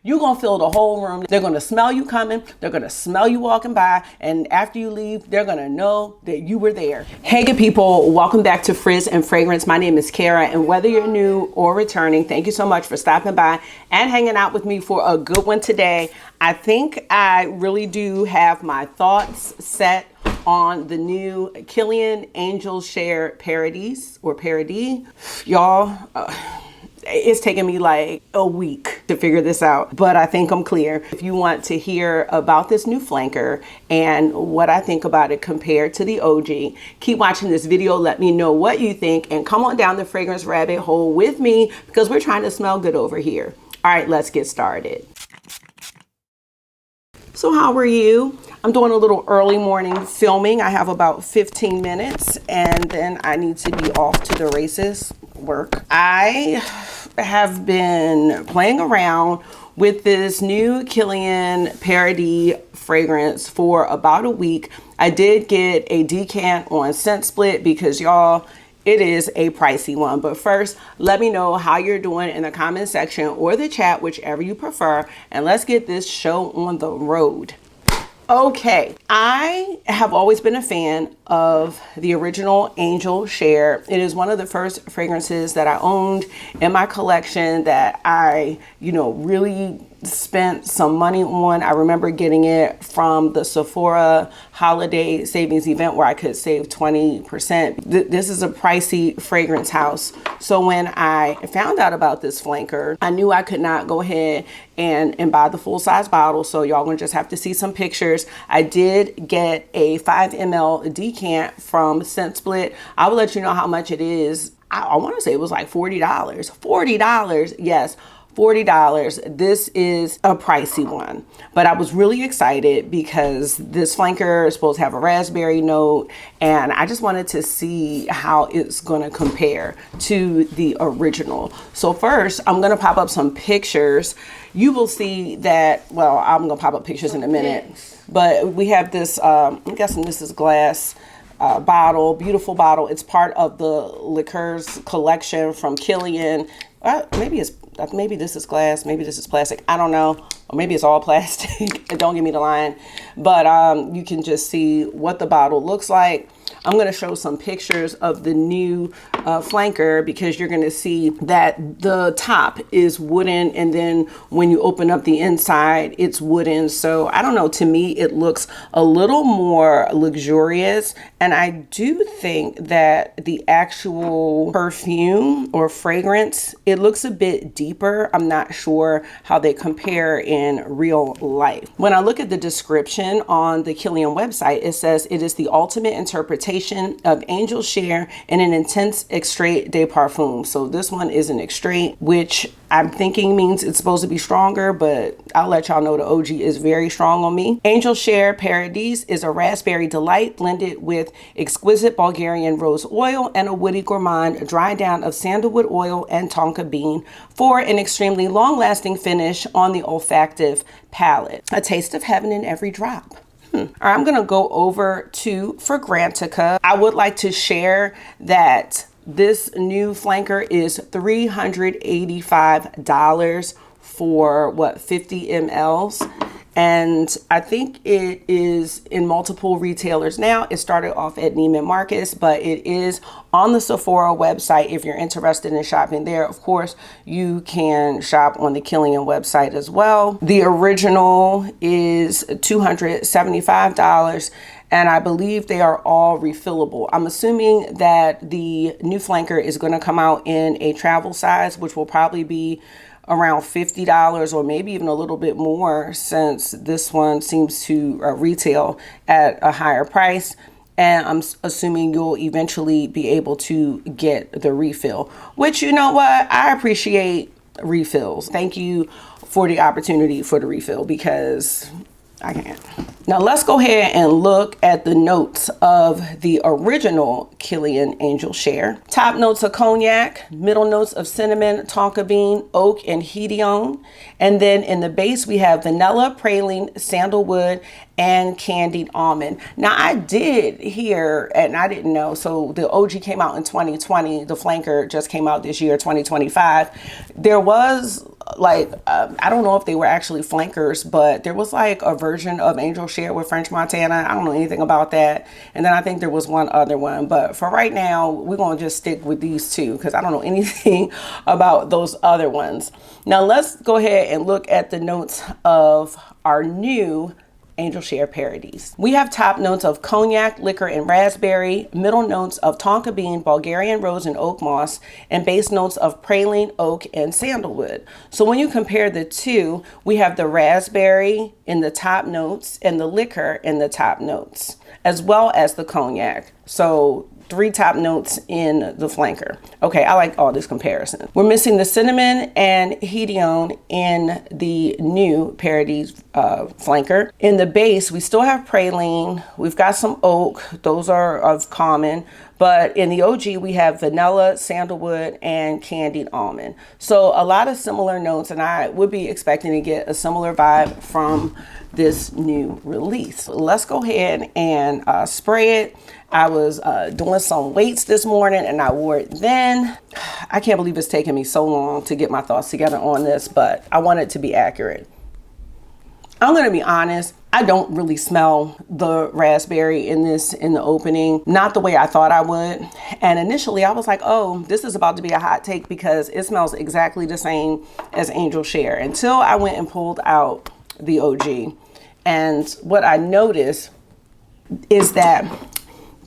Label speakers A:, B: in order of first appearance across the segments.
A: You're going to fill the whole room. They're going to smell you coming. They're going to smell you walking by. And after you leave, they're going to know that you were there. Hey, good people. Welcome back to Frizz and Fragrance. My name is Kara. And whether you're new or returning, thank you so much for stopping by and hanging out with me for a good one today. I think I really do have my thoughts set on the new Kilian Angel Share Paradis or Paradis. Y'all, it's taken me like a week to figure this out, but I think I'm clear. If you want to hear about this new flanker and what I think about it compared to the OG, keep watching this video. Let me know what you think and come on down the fragrance rabbit hole with me because we're trying to smell good over here. All right, let's get started. So how are you? I'm doing a little early morning filming. I have about 15 minutes and then I need to be off to the races, work. I have been playing around with this new Kilian Paradis fragrance for about a week. I did get a decant on Scent Split because y'all, it is a pricey one. But first, let me know how you're doing in the comment section or the chat, whichever you prefer. And let's get this show on the road. Okay, I have always been a fan of the original Angel Share. It is one of the first fragrances that I owned in my collection that I, really spent some money on. I remember getting it from the Sephora holiday savings event where I could save 20%. This is a pricey fragrance house. So when I found out about this flanker, I knew I could not go ahead and buy the full size bottle. So y'all gonna just have to see some pictures. I did get a 5 ml decant from Scent Split. I will let you know how much it is. I want to say it was like $40. $40, yes. $40. This is a pricey one, but I was really excited because this flanker is supposed to have a raspberry note and I just wanted to see how it's going to compare to the original. So first I'm going to pop up some pictures. You will see that, well, I'm going to pop up pictures in a minute, but we have this, I'm guessing this is glass bottle, beautiful bottle. It's part of the liqueurs collection from Kilian. Maybe this is glass, maybe this is plastic, I don't know, or maybe it's all plastic. Don't give me the line, but you can just see what the bottle looks like. I'm going to show some pictures of the new flanker because you're going to see that the top is wooden and then when you open up the inside it's wooden. So I don't know, to me it looks a little more luxurious, and I do think that the actual perfume or fragrance, it looks a bit deeper. I'm not sure how they compare in real life. When I look at the description on the Kilian website, it says it is the ultimate interpretation of Angel Share in an intense extrait de parfum. So this one is an extrait, which I'm thinking means it's supposed to be stronger, but I'll let y'all know the OG is very strong on me. Angel Share Paradis is a raspberry delight blended with exquisite Bulgarian rose oil and a woody gourmand dry down of sandalwood oil and tonka bean for an extremely long-lasting finish on the olfactive palate. A taste of heaven in every drop. All right, I'm going to go over to Fragrantica. I would like to share that this new flanker is $385 for what, 50 mLs. And I think it is in multiple retailers now. It started off at Neiman Marcus, but it is on the Sephora website. If you're interested in shopping there, of course, you can shop on the Kilian website as well. The original is $275. And I believe they are all refillable. I'm assuming that the new flanker is going to come out in a travel size, which will probably be around $50 or maybe even a little bit more, since this one seems to retail at a higher price. And I'm assuming you'll eventually be able to get the refill, which, you know what, I appreciate refills. Thank you for the opportunity for the refill because I can't. Now let's go ahead and look at the notes of the original Kilian Angel Share. Top notes of cognac, middle notes of cinnamon, tonka bean, oak, and hedione. And then in the base, we have vanilla, praline, sandalwood, and candied almond. Now I did hear, and I didn't know, so the OG came out in 2020. The flanker just came out this year, 2025. There was like, I don't know if they were actually flankers, but there was like a version of Angel Share with French Montana. I don't know anything about that. And then I think there was one other one, but for right now, we're going to just stick with these two because I don't know anything about those other ones. Now let's go ahead and look at the notes of our new Angel Share Paradis. We have top notes of cognac, liquor, and raspberry, middle notes of tonka bean, Bulgarian rose, and oak moss, and base notes of praline, oak, and sandalwood. So when you compare the two, we have the raspberry in the top notes and the liquor in the top notes, as well as the cognac. So 3 top notes in the flanker. Okay, I like all this comparison. We're missing the cinnamon and Hedione in the new Paradis flanker. In the base, we still have praline. We've got some oak. Those are of common. But in the OG, we have vanilla, sandalwood, and candied almond. So a lot of similar notes, and I would be expecting to get a similar vibe from this new release. Let's go ahead and spray it. I was doing some weights this morning and I wore it then. I can't believe it's taken me so long to get my thoughts together on this, but I want it to be accurate. I'm gonna be honest, I don't really smell the raspberry in the opening, not the way I thought I would. And initially I was like, oh, this is about to be a hot take because it smells exactly the same as Angel Share, until I went and pulled out the OG. And what I noticed is that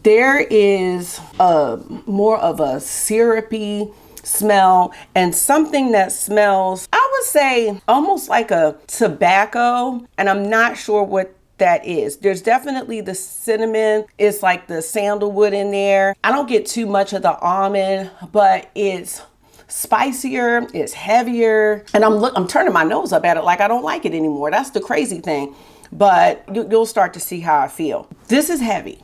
A: there is more of a syrupy smell and something that smells, I would say, almost like a tobacco, and I'm not sure what that is. There's definitely the cinnamon, it's like the sandalwood in there. I don't get too much of the almond, but it's spicier, it's heavier, and I'm turning my nose up at it like I don't like it anymore. That's the crazy thing, but you'll start to see how I feel. This is heavy.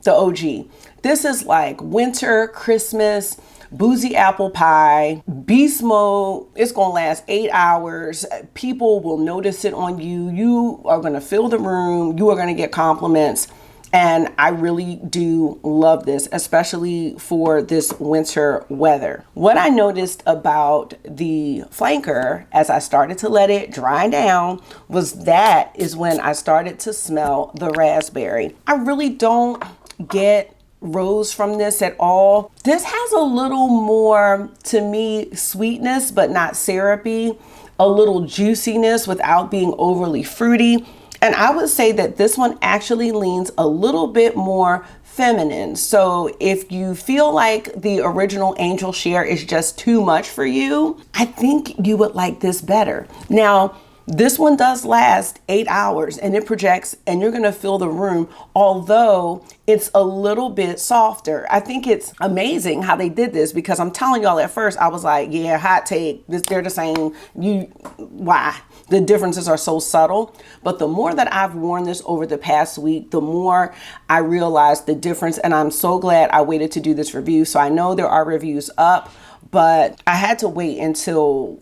A: The OG. This is like winter, Christmas, boozy apple pie, beast mode. It's gonna last 8 hours. People will notice it on you. You are gonna fill the room. You are gonna get compliments. And I really do love this, especially for this winter weather. What I noticed about the flanker as I started to let it dry down was that is when I started to smell the raspberry. I really don't get rose from this at all. This has a little more, to me, sweetness, but not syrupy, a little juiciness without being overly fruity. And I would say that this one actually leans a little bit more feminine. So if you feel like the original Angel Share is just too much for you, I think you would like this better. Now, this one does last 8 hours and it projects and you're gonna fill the room, although it's a little bit softer. I think it's amazing how they did this because I'm telling y'all at first, I was like, yeah, hot take, they're the same. Why? The differences are so subtle. But the more that I've worn this over the past week, the more I realized the difference. And I'm so glad I waited to do this review. So I know there are reviews up, but I had to wait until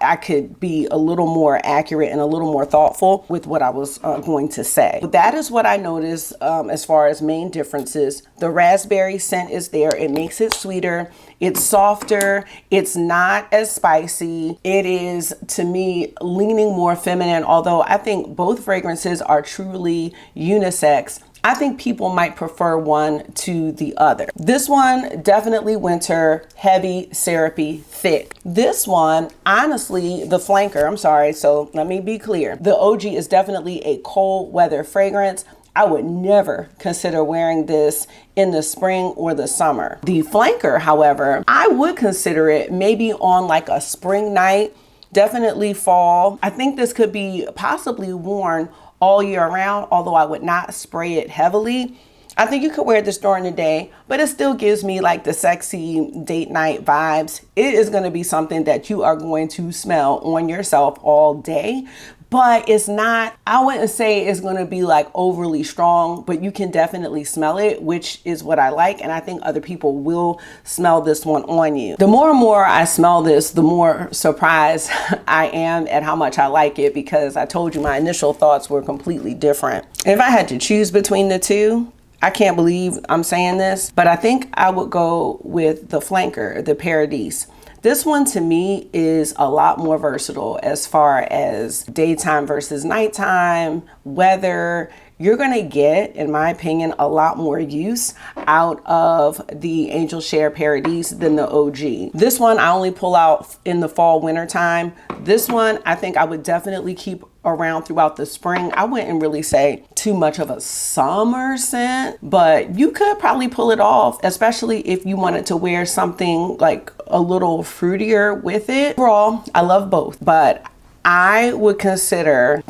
A: I could be a little more accurate and a little more thoughtful with what I was going to say. But that is what I noticed as far as main differences. The raspberry scent is there. It makes it sweeter. It's softer. It's not as spicy. It is, to me, leaning more feminine, although I think both fragrances are truly unisex. I think people might prefer one to the other. This one, definitely winter, heavy, syrupy, thick. This one, honestly, the flanker, I'm sorry, so let me be clear. The OG is definitely a cold weather fragrance. I would never consider wearing this in the spring or the summer. The flanker, however, I would consider it maybe on like a spring night, definitely fall. I think this could be possibly worn all year round, although I would not spray it heavily. I think you could wear this during the day, but it still gives me like the sexy date night vibes. It is going to be something that you are going to smell on yourself all day, but it's not, I wouldn't say it's going to be like overly strong, but you can definitely smell it, which is what I like. And I think other people will smell this one on you. The more and more I smell this, the more surprised I am at how much I like it, because I told you my initial thoughts were completely different. If I had to choose between the two, I can't believe I'm saying this, but I think I would go with the flanker, the Paradis. This one to me is a lot more versatile as far as daytime versus nighttime, weather. You're gonna get, in my opinion, a lot more use out of the Angel Share Paradis than the OG. This one I only pull out in the fall winter time. This one I think I would definitely keep around throughout the spring. I wouldn't really say too much of a summer scent, but you could probably pull it off, especially if you wanted to wear something like a little fruitier with it. Overall, I love both, but I would consider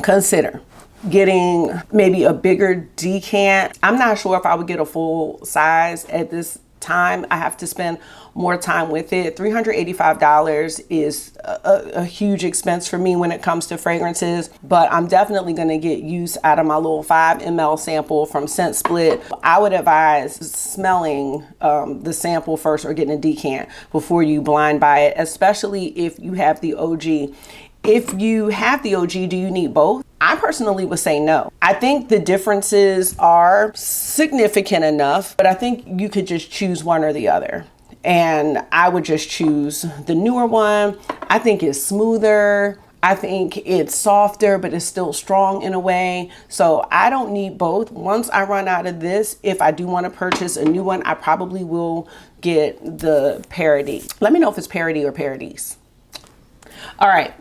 A: getting maybe a bigger decant. I'm not sure if I would get a full size at this time. I have to spend more time with it. $385 is a huge expense for me when it comes to fragrances, but I'm definitely going to get use out of my little 5 ml sample from Scent Split. I would advise smelling the sample first or getting a decant before you blind buy it, especially if you have the OG. If you have the OG, do you need both? I personally would say no. I think the differences are significant enough, but I think you could just choose one or the other. And I would just choose the newer one. I think it's smoother. I think it's softer, but it's still strong in a way. So I don't need both. Once I run out of this, if I do want to purchase a new one, I probably will get the Paradis. Let me know if it's Paradis or Paradis. All right.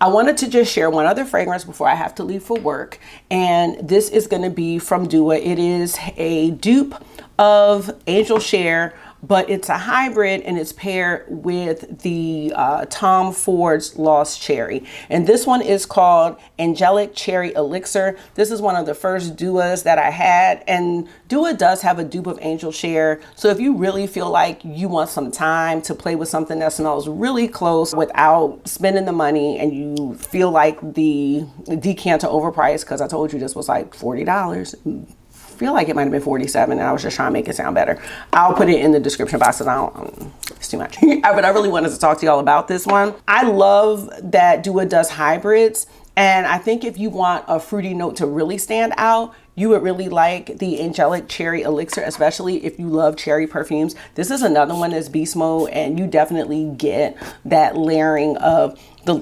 A: I wanted to just share one other fragrance before I have to leave for work, and this is going to be from Dua. It is a dupe of Angel Share, but it's a hybrid and it's paired with the Tom Ford's Lost Cherry. And this one is called Angelic Cherry Elixir. This is one of the first Duas that I had, and Dua does have a dupe of Angel Share. So if you really feel like you want some time to play with something that smells really close without spending the money, and you feel like the decanter overpriced, because I told you this was like $40. Feel like it might have been 47, and I was just trying to make it sound better. I'll put it in the description box, and it's too much. But I really wanted to talk to y'all about this one. I love that Dua does hybrids, and I think if you want a fruity note to really stand out, you would really like the Angelic Cherry Elixir, especially if you love cherry perfumes. This is another one that's beast mode, and you definitely get that layering of the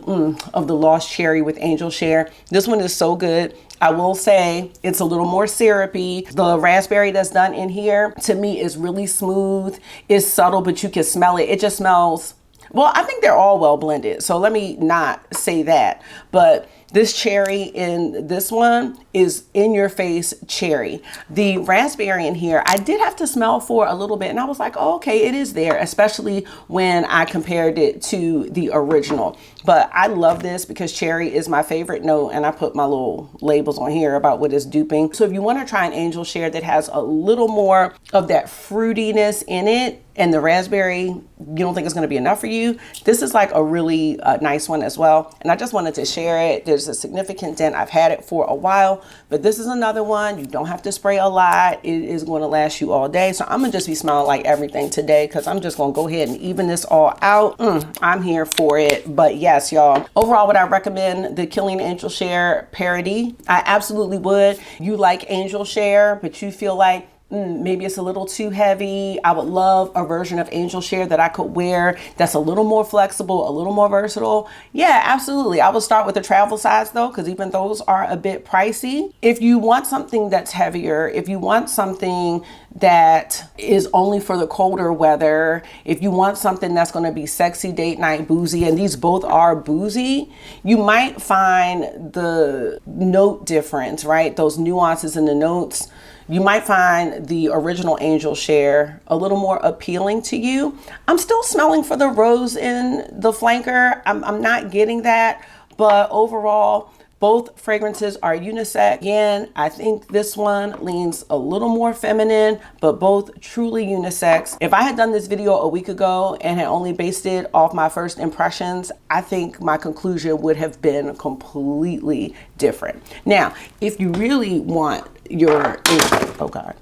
A: Lost Cherry with Angel Share. This one is so good. I will say it's a little more syrupy. The raspberry that's done in here, to me, is really smooth. It's subtle, but you can smell it. It just smells, well, I think they're all well blended, so let me not say that. But this cherry in this one is in your face cherry. The raspberry in here, I did have to smell for a little bit, and I was like, oh, okay, it is there, especially when I compared it to the original. But I love this because cherry is my favorite note, and I put my little labels on here about what it's duping. So if you want to try an Angel Share that has a little more of that fruitiness in it, and the raspberry, you don't think it's going to be enough for you, this is like a really nice one as well. And I just wanted to share it. There's a significant dent. I've had it for a while, but this is another one. You don't have to spray a lot. It is going to last you all day. So I'm going to just be smelling like everything today, because I'm just going to go ahead and even this all out. I'm here for it. But yes, y'all, overall, would I recommend the Kilian Angel Share Paradis? I absolutely would. You like Angel Share, but you feel like maybe it's a little too heavy. I would love a version of Angel Share that I could wear that's a little more flexible, a little more versatile. Yeah, absolutely. I would start with the travel size though, because even those are a bit pricey. If you want something that's heavier, if you want something that is only for the colder weather, if you want something that's going to be sexy, date night, boozy, and these both are boozy, you might find the note difference, right? Those nuances in the notes. You might find the original Angel Share a little more appealing to you. I'm still smelling for the rose in the flanker. I'm not getting that, but overall, both fragrances are unisex. Again, I think this one leans a little more feminine, but both truly unisex. If I had done this video a week ago and had only based it off my first impressions, I think my conclusion would have been completely different. Now, if you really want your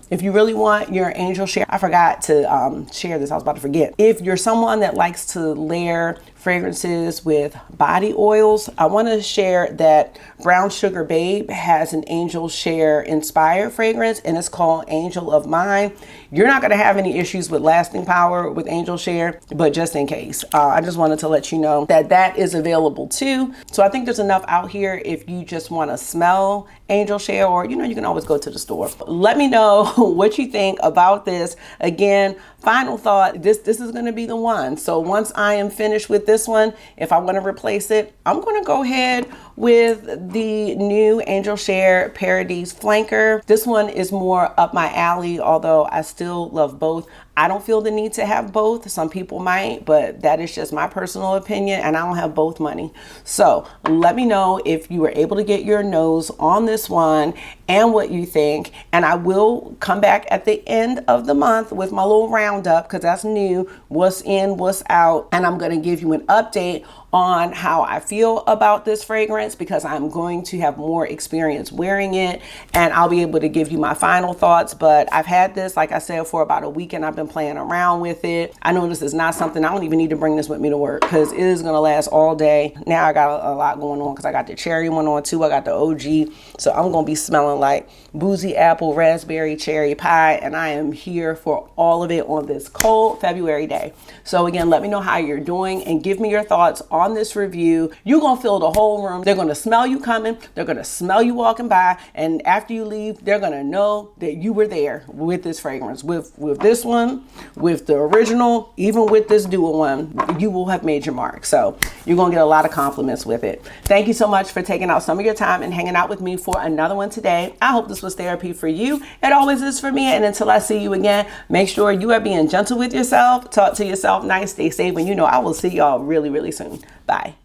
A: if you really want your Angel Share, I forgot to share this, I was about to forget. If you're someone that likes to layer fragrances with body oils, I want to share that Brown Sugar Babe has an Angel Share inspired fragrance, and it's called Angel of Mine. You're not going to have any issues with lasting power with Angel Share, but just in case, I just wanted to let you know that that is available too. So I think there's enough out here if you just want to smell Angel Share, or you can always go to the store. Let me know what you think about this. Again, final thought, this is going to be the one. So once I am finished with this one, if I want to replace it, I'm going to go ahead with the new Angel Share Paradis Flanker. This one is more up my alley, although I still love both. I don't feel the need to have both. Some people might, but that is just my personal opinion, and I don't have both money. So let me know if you were able to get your nose on this one and what you think. And I will come back at the end of the month with my little roundup, because that's new, what's in, what's out. And I'm going to give you an update on how I feel about this fragrance, because I'm going to have more experience wearing it, and I'll be able to give you my final thoughts. But I've had this, like I said, for about a week, and I've been playing around with it. I know this is not something, I don't even need to bring this with me to work, because it is going to last all day. Now I got a lot going on, because I got the cherry one on too. I got the OG, so I'm going to be smelling like boozy apple, raspberry, cherry pie, and I am here for all of it on this cold February day. So again, let me know how you're doing and give me your thoughts on this review. You're going to fill the whole room. They're going to smell you coming. They're going to smell you walking by. And after you leave, they're going to know that you were there with this fragrance. With this one, with the original, even with this dual one, you will have made your mark. So you're going to get a lot of compliments with it. Thank you so much for taking out some of your time and hanging out with me for another one today. I hope this was therapy for you. It always is for me. And until I see you again, make sure you are being gentle with yourself. Talk to yourself nice. Stay safe. And I will see y'all really, really soon. Bye.